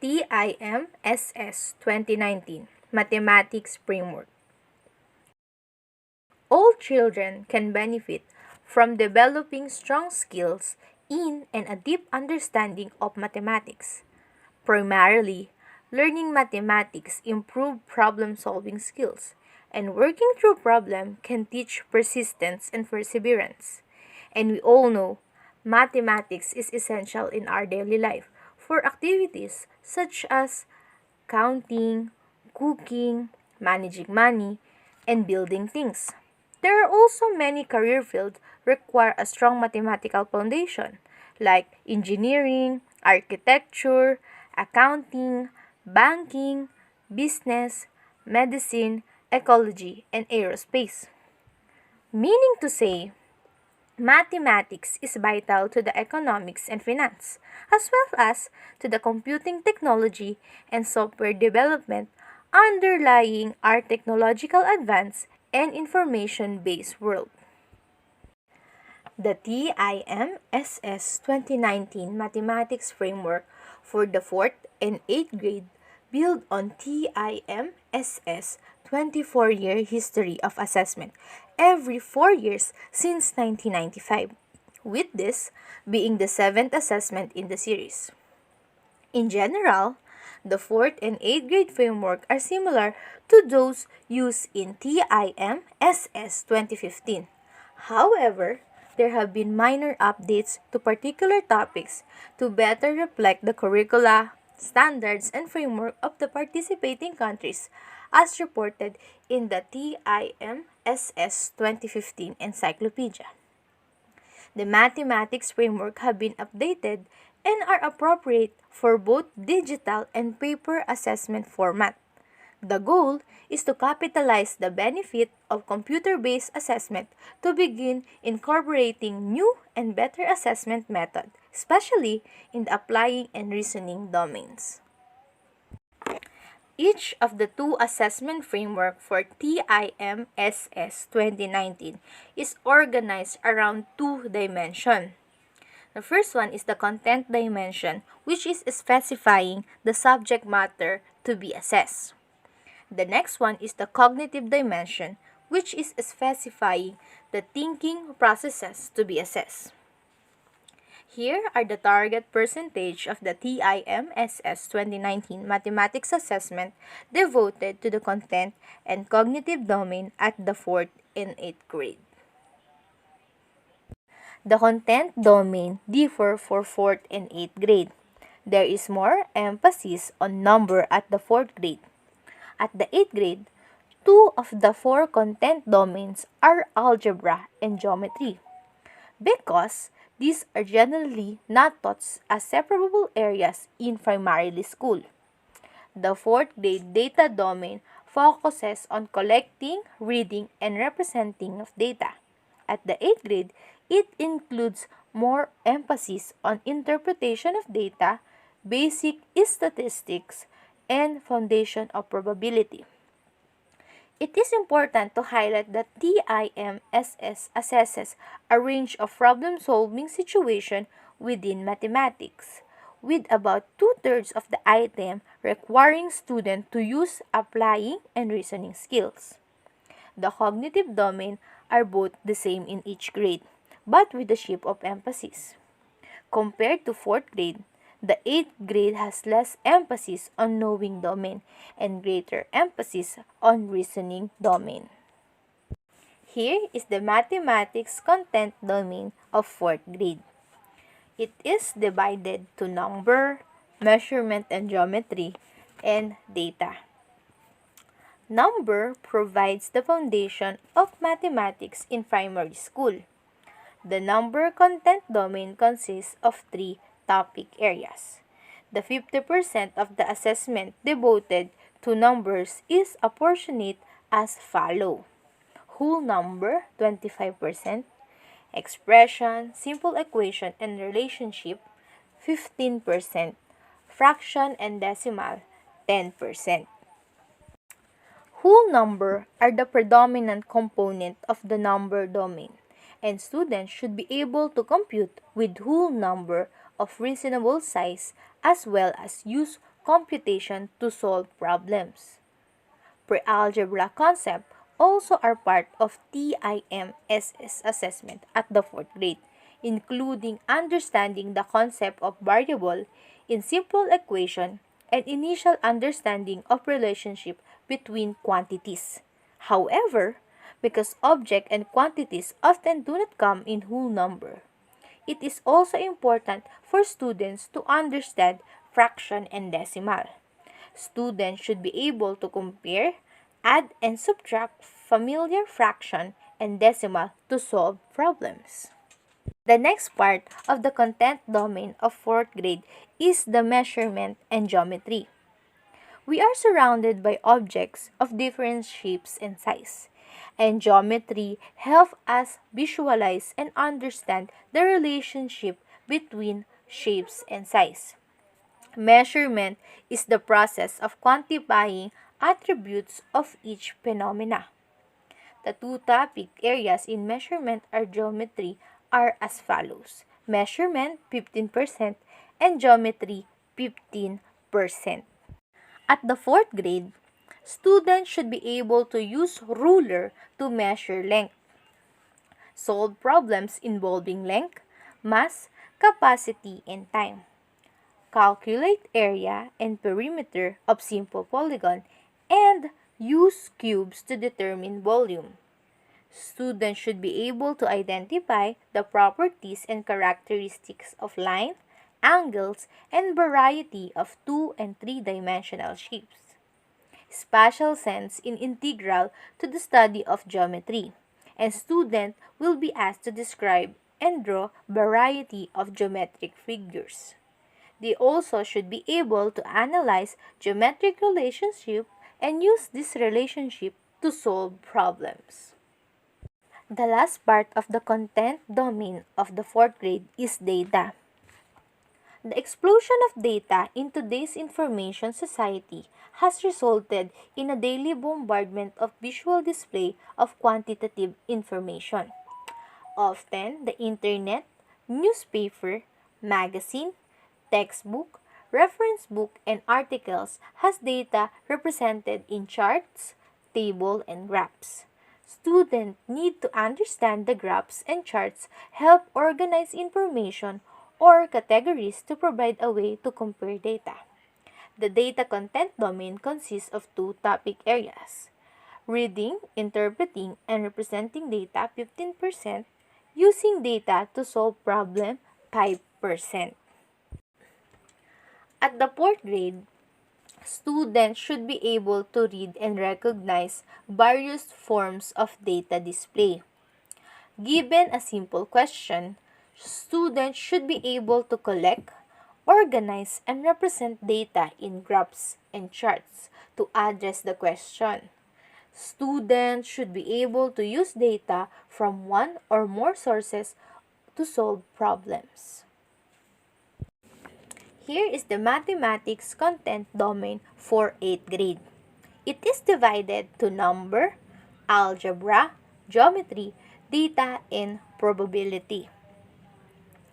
TIMSS 2019 Mathematics Framework. All children can benefit from developing strong skills in and a deep understanding of mathematics. Primarily, learning mathematics improves problem-solving skills, and working through problems can teach persistence and perseverance. And we all know mathematics is essential in our daily life for activities such as counting, cooking, managing money, and building things. There are also many career fields require a strong mathematical foundation, like engineering, architecture, accounting, banking, business, medicine, ecology, and aerospace. Meaning to say, mathematics is vital to the economics and finance, as well as to the computing technology and software development underlying our technological advance and information-based world. The TIMSS 2019 Mathematics Framework for the 4th and 8th grade build on TIMSS 24-year history of assessment every 4 years since 1995, with this being the 7th assessment in the series. In general, the 4th and 8th grade framework are similar to those used in TIMSS 2015. However, there have been minor updates to particular topics to better reflect the curricula, standards, and framework of the participating countries as reported in the TIMSS 2015 Encyclopedia. The mathematics framework have been updated and are appropriate for both digital and paper assessment format. The goal is to capitalize the benefit of computer-based assessment to begin incorporating new and better assessment method, especially in the applying and reasoning domains. Each of the two assessment framework for TIMSS 2019 is organized around two dimensions. The first one is the content dimension, which is specifying the subject matter to be assessed. The next one is the cognitive dimension, which is specifying the thinking processes to be assessed. Here are the target percentage of the TIMSS 2019 Mathematics Assessment devoted to the content and cognitive domain at the 4th and 8th grade. The content domain differ for 4th and 8th grade. There is more emphasis on number at the 4th grade. At the 8th grade, 2 of the 4 content domains are algebra and geometry, because these are generally not taught as separable areas in primary school. The 4th grade data domain focuses on collecting, reading, and representing of data. At the 8th grade, it includes more emphasis on interpretation of data, basic statistics, and foundation of probability. It is important to highlight that TIMSS assesses a range of problem-solving situations within mathematics, with about 2/3 of the item requiring students to use applying and reasoning skills. The cognitive domain are both the same in each grade, but with a shift of emphasis. Compared to 4th grade, the 8th grade has less emphasis on knowing domain and greater emphasis on reasoning domain. Here is the mathematics content domain of 4th grade. It is divided to number, measurement and geometry, and data. Number provides the foundation of mathematics in primary school. The number content domain consists of 3 topic areas. The 50% of the assessment devoted to numbers is apportionate as follow: whole number 25%, expression, simple equation and relationship 15%, fraction and decimal 10%. Whole number are the predominant component of the number domain, and students should be able to compute with whole number of reasonable size as well as use computation to solve problems. Pre-algebra concepts also are part of TIMSS assessment at the 4th grade, including understanding the concept of variable in simple equation and initial understanding of relationship between quantities. However, because object and quantities often do not come in whole number, it is also important for students to understand fraction and decimal. Students should be able to compare, add, and subtract familiar fraction and decimal to solve problems. The next part of the content domain of 4th grade is the measurement and geometry. We are surrounded by objects of different shapes and size, and geometry helps us visualize and understand the relationship between shapes and size. Measurement is the process of quantifying attributes of each phenomena. The two topic areas in measurement or geometry are as follows: measurement 15% and geometry 15%. At the 4th grade, students should be able to use ruler to measure length, solve problems involving length, mass, capacity, and time, calculate area and perimeter of simple polygon, and use cubes to determine volume. Students should be able to identify the properties and characteristics of line, angles, and variety of 2 and 3-dimensional shapes. Spatial sense in integral to the study of geometry, and student will be asked to describe and draw variety of geometric figures. They also should be able to analyze geometric relationship and use this relationship to solve problems. The last part of the content domain of the 4th grade is data. The explosion of data in today's information society has resulted in a daily bombardment of visual display of quantitative information. Often, the internet, newspaper, magazine, textbook, reference book, and articles has data represented in charts, table, and graphs. Students need to understand the graphs and charts help organize information or categories to provide a way to compare data. The data content domain consists of two topic areas: reading, interpreting, and representing data 15%, using data to solve problem 5%. At the 4th grade, students should be able to read and recognize various forms of data display. Given a simple question, students should be able to collect, organize, and represent data in graphs and charts to address the question. Students should be able to use data from one or more sources to solve problems. Here is the mathematics content domain for 8th grade. It is divided to number, algebra, geometry, data, and probability.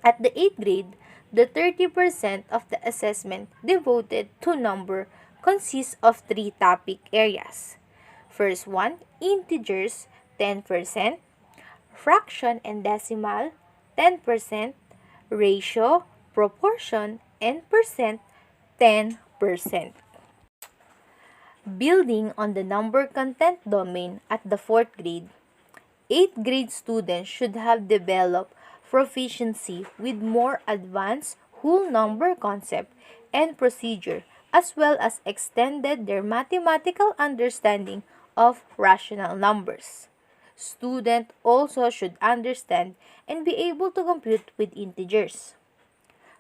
At the 8th grade, the 30% of the assessment devoted to number consists of three topic areas. First one, integers, 10%, fraction and decimal, 10%, ratio, proportion, and percent, 10%. Building on the number content domain at the 4th grade, 8th grade students should have developed proficiency with more advanced whole number concept and procedure, as well as extended their mathematical understanding of rational numbers. Students also should understand and be able to compute with integers.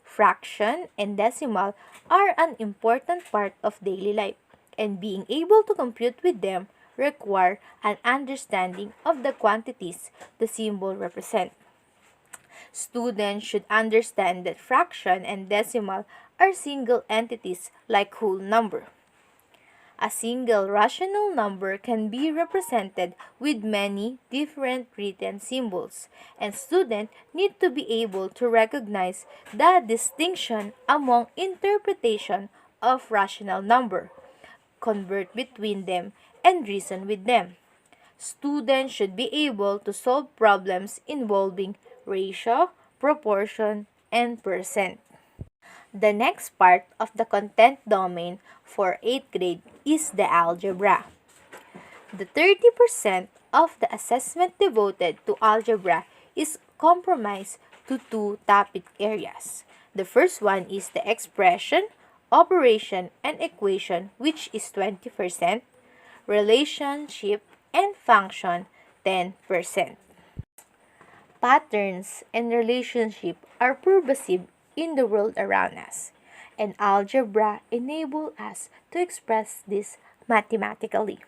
Fraction and decimal are an important part of daily life, and being able to compute with them require an understanding of the quantities the symbol represent. Students should understand that fraction and decimal are single entities like whole number. A single rational number can be represented with many different written symbols, and students need to be able to recognize the distinction among interpretation of rational number, convert between them, and reason with them. Students should be able to solve problems involving ratio, proportion, and percent. The next part of the content domain for 8th grade is the algebra. The 30% of the assessment devoted to algebra is comprised to two topic areas. The first one is the expression, operation, and equation, which is 20%, relationship, and function, 10%. Patterns and relationship are pervasive in the world around us, and algebra enable us to express this mathematically.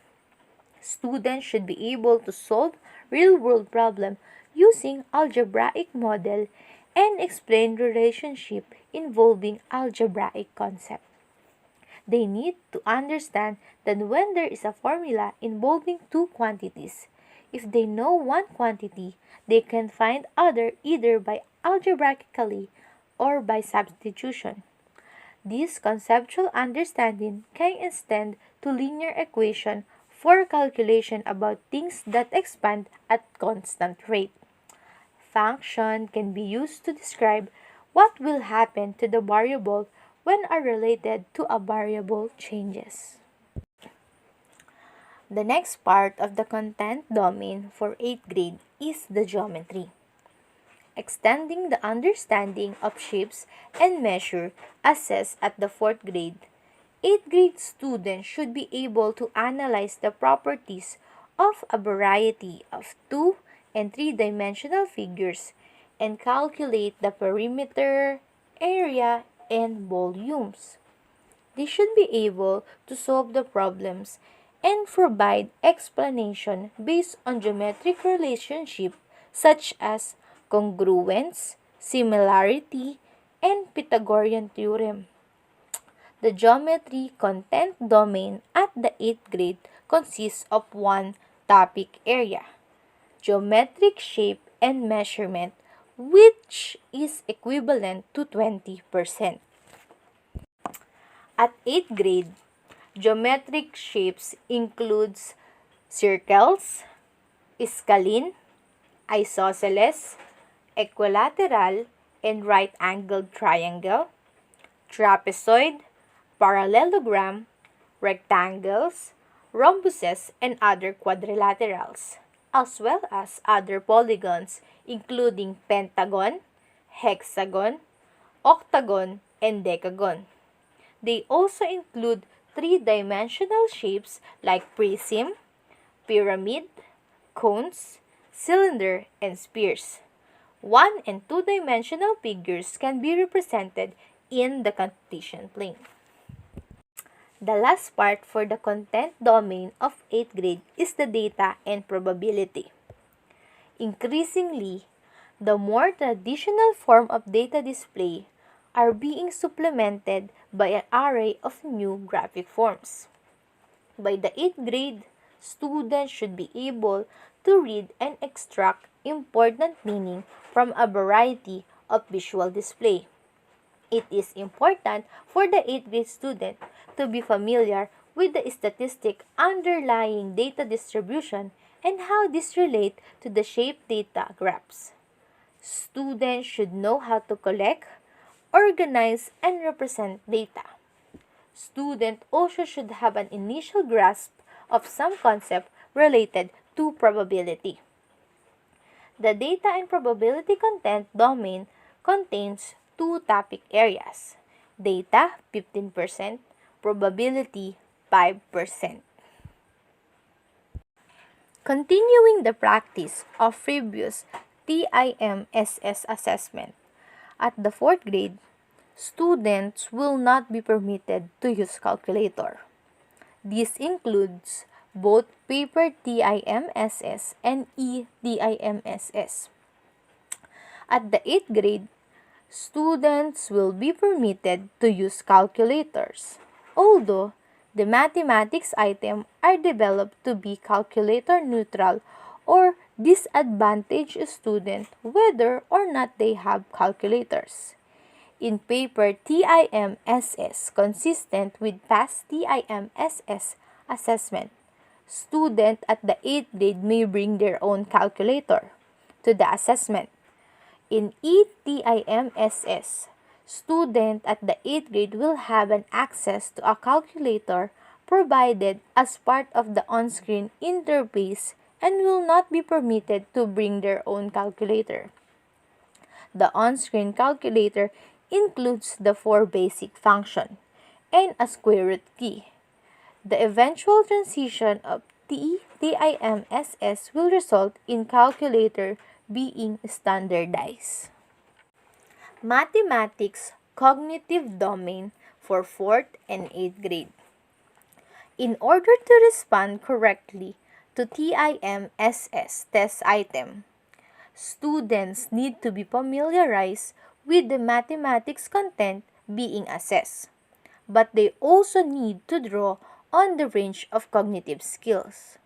Students should be able to solve real-world problems using algebraic model and explain relationship involving algebraic concept. They need to understand that when there is a formula involving two quantities, if they know one quantity, they can find other either by algebraically or by substitution. This conceptual understanding can extend to linear equation for calculation about things that expand at constant rate. Function can be used to describe what will happen to the variable when are related to a variable changes. The next part of the content domain for 8th grade is the geometry. Extending the understanding of shapes and measure assessed at the 4th grade, 8th grade students should be able to analyze the properties of a variety of 2 and 3-dimensional figures and calculate the perimeter, area, and volumes. They should be able to solve the problems and provide explanation based on geometric relationship such as congruence, similarity, and Pythagorean theorem. The geometry content domain at the 8th grade consists of one topic area, geometric shape and measurement, which is equivalent to 20%. At 8th grade, geometric shapes includes circles, scalene, isosceles, equilateral and right-angled triangle, trapezoid, parallelogram, rectangles, rhombuses, and other quadrilaterals, as well as other polygons including pentagon, hexagon, octagon, and decagon. They also include 3-dimensional shapes like prism, pyramid, cones, cylinder, and spheres. 1 and 2-dimensional figures can be represented in the Cartesian plane. The last part for the content domain of 8th grade is the data and probability. Increasingly, the more traditional form of data display are being supplemented by an array of new graphic forms. By the 8th grade, students should be able to read and extract important meaning from a variety of visual display. It is important for the 8th grade student to be familiar with the statistic underlying data distribution and how this relate to the shape data graphs. Students should know how to collect, organize, and represent data. Students also should have an initial grasp of some concept related to probability. The data and probability content domain contains two topic areas, data 15%, probability 5%. Continuing the practice of previous Timss assessment, at the 4th grade, students will not be permitted to use calculator. This includes both paper TIMSS and e-TIMSS. At the 8th grade, students will be permitted to use calculators, although the mathematics items are developed to be calculator neutral or disadvantage students whether or not they have calculators. in paper TIMSS consistent with past TIMSS assessment. Students at the 8th grade may bring their own calculator to the assessment. In ETIMSS, students at the 8th grade will have an access to a calculator provided as part of the on-screen interface and will not be permitted to bring their own calculator. The on-screen calculator includes the 4 basic functions and a square root key. The eventual transition of TIMSS will result in calculator being standardized. Mathematics Cognitive Domain for 4th and 8th grade. In order to respond correctly to TIMSS test item, students need to be familiarized with the mathematics content being assessed, but they also need to draw on the range of cognitive skills.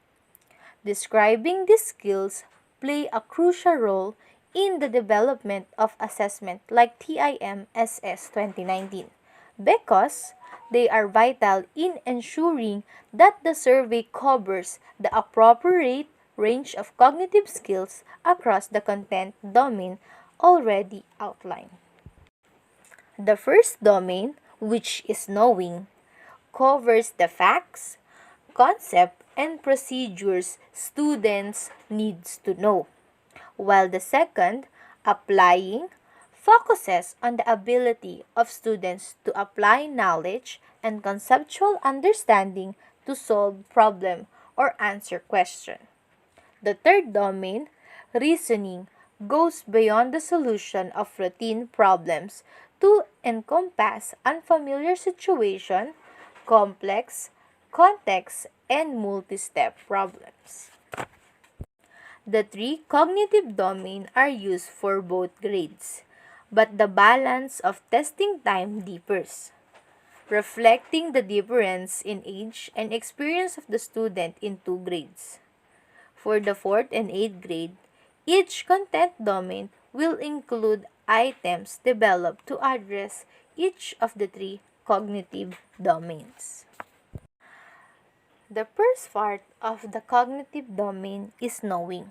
Describing these skills play a crucial role in the development of assessment like TIMSS 2019 because they are vital in ensuring that the survey covers the appropriate range of cognitive skills across the content domain already outlined. The first domain, which is knowing, covers the facts, concept, and procedures students needs to know, while the second, applying, focuses on the ability of students to apply knowledge and conceptual understanding to solve problem or answer question. The third domain, reasoning, goes beyond the solution of routine problems to encompass unfamiliar situation, complex, context, and multi-step problems. The 3 cognitive domains are used for both grades, but the balance of testing time differs, reflecting the difference in age and experience of the student in 2 grades. For the 4th and 8th grade, each content domain will include items developed to address each of the 3 cognitive domains. The first part of the cognitive domain is knowing.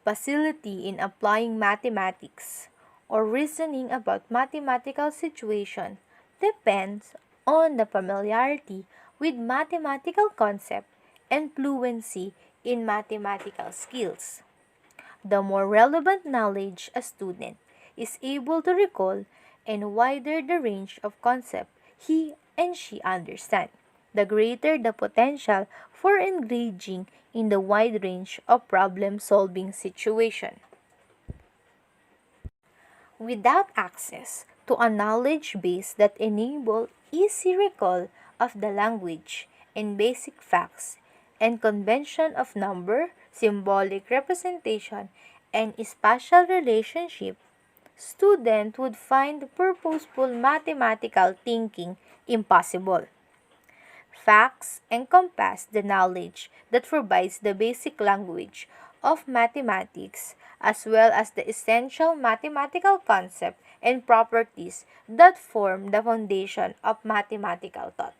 Facility in applying mathematics or reasoning about mathematical situation depends on the familiarity with mathematical concept and fluency in mathematical skills. The more relevant knowledge a student is able to recall and wider the range of concept he and she understand, the greater the potential for engaging in the wide range of problem-solving situation. Without access to a knowledge base that enable easy recall of the language and basic facts and convention of number, symbolic representation, and spatial relationship, student would find purposeful mathematical thinking impossible. Facts encompass the knowledge that provides the basic language of mathematics as well as the essential mathematical concepts and properties that form the foundation of mathematical thought.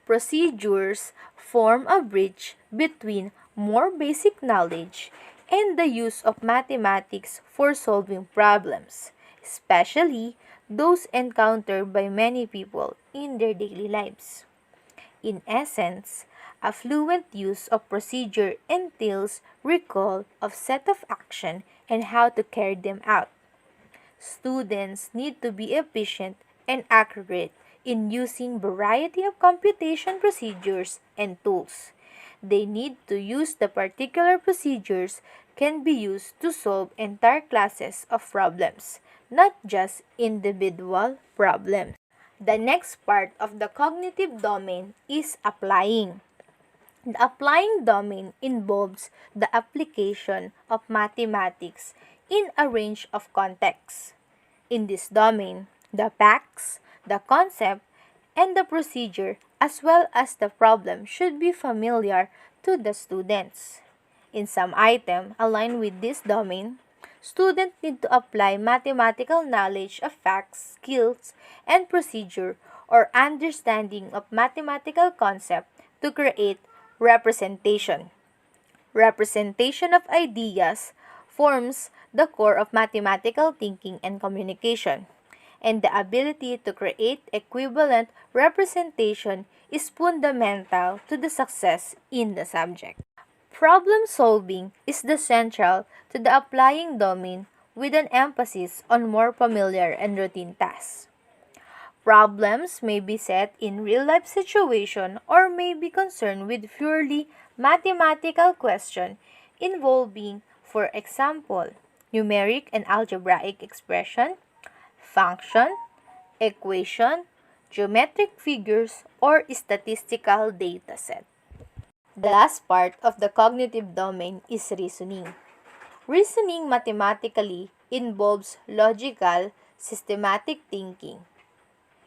Procedures form a bridge between more basic knowledge and the use of mathematics for solving problems, especially those encountered by many people in their daily lives. In essence, a fluent use of procedure entails recall of set of action and how to carry them out. Students need to be efficient and accurate in using variety of computation procedures and tools. They need to use the particular procedures can be used to solve entire classes of problems, not just individual problems. The next part of the cognitive domain is applying. The applying domain involves the application of mathematics in a range of contexts. In this domain, the facts, the concept, and the procedure as well as the problem should be familiar to the students. In some item aligned with this domain, students need to apply mathematical knowledge of facts, skills, and procedure or understanding of mathematical concept to create representation. Representation of ideas forms the core of mathematical thinking and communication, and the ability to create equivalent representation is fundamental to the success in the subject. Problem solving is the central to the applying domain with an emphasis on more familiar and routine tasks. Problems may be set in real-life situation or may be concerned with purely mathematical question involving, for example, numeric and algebraic expression, function, equation, geometric figures, or statistical data set. The last part of the cognitive domain is reasoning. Reasoning mathematically involves logical, systematic thinking.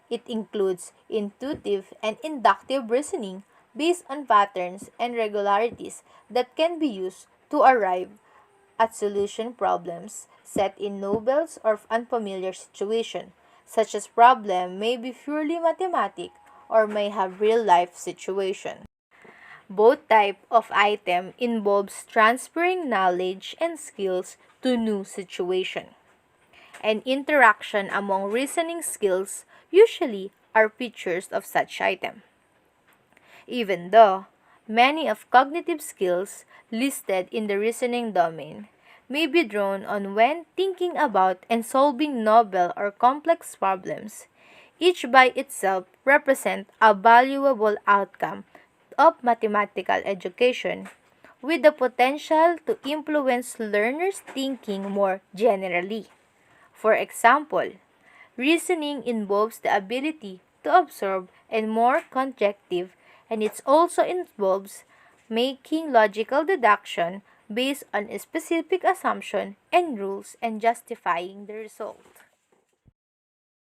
It includes intuitive and inductive reasoning based on patterns and regularities that can be used to arrive at solution problems set in novel or unfamiliar situation, such as problem may be purely mathematic or may have real-life situation. Both type of item involves transferring knowledge and skills to new situation. And interaction among reasoning skills usually are features of such item. Even though many of cognitive skills listed in the reasoning domain may be drawn on when thinking about and solving novel or complex problems, each by itself represent a valuable outcome of mathematical education with the potential to influence learners' thinking more generally. For example, reasoning involves the ability to observe and more conjective, and it also involves making logical deduction based on a specific assumption and rules and justifying the result.